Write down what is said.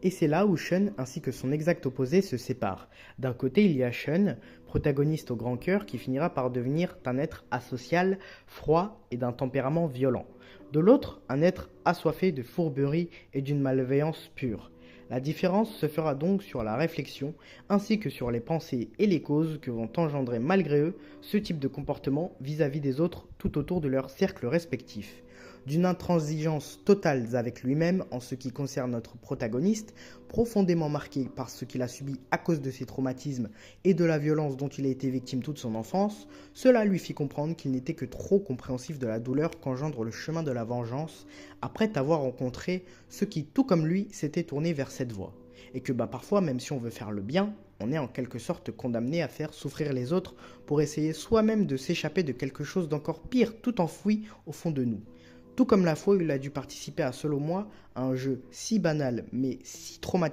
Et c'est là où Shun ainsi que son exact opposé se séparent. D'un côté, il y a Shun, protagoniste au grand cœur qui finira par devenir un être asocial, froid et d'un tempérament violent. De l'autre, un être assoiffé de fourberie et d'une malveillance pure. La différence se fera donc sur la réflexion ainsi que sur les pensées et les causes que vont engendrer malgré eux ce type de comportement vis-à-vis des autres tout autour de leur cercle respectif. D'une intransigeance totale avec lui-même en ce qui concerne notre protagoniste, profondément marqué par ce qu'il a subi à cause de ses traumatismes et de la violence dont il a été victime toute son enfance, cela lui fit comprendre qu'il n'était que trop compréhensif de la douleur qu'engendre le chemin de la vengeance après avoir rencontré ceux qui, tout comme lui, s'étaient tournés vers cette voie. Et que parfois, même si on veut faire le bien, on est en quelque sorte condamné à faire souffrir les autres pour essayer soi-même de s'échapper de quelque chose d'encore pire tout enfoui au fond de nous. Tout comme la fois où il a dû participer à Seul au Moi, à un jeu si banal mais si traumatisant